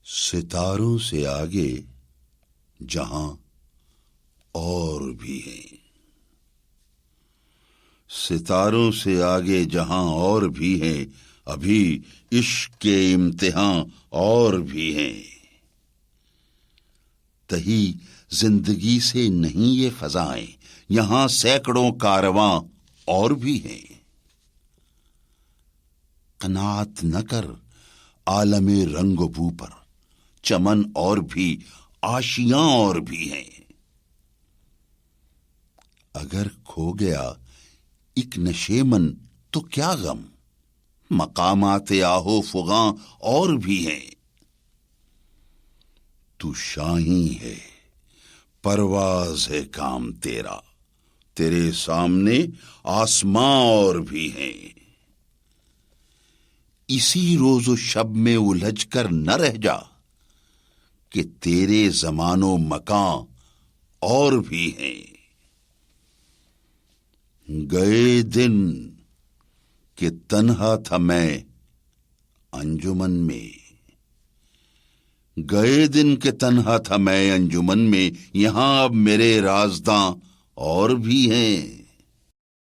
ستاروں سے آگے جہاں اور بھی ہیں، ستاروں سے آگے جہاں اور بھی ہیں، ابھی عشق کے امتحان اور بھی ہیں۔ تہی زندگی سے نہیں یہ فضائیں، یہاں سینکڑوں کارواں اور بھی ہیں۔ قناعت نہ کر عالم رنگ و بو پر، چمن اور بھی آشیاں اور بھی ہیں۔ اگر کھو گیا ایک نشے من تو کیا غم، مقامات آہو فغاں اور بھی ہیں۔ تو شاہی ہے، پرواز ہے کام تیرا، تیرے سامنے آسماں اور بھی ہیں۔ اسی روز و شب میں الجھ کر نہ رہ جا کہ تیرے زمان و مکان اور بھی ہیں۔ گئے دن کہ تنہا تھا میں انجمن میں، گئے دن کہ تنہا تھا میں انجمن میں، یہاں اب میرے رازداں اور بھی ہیں۔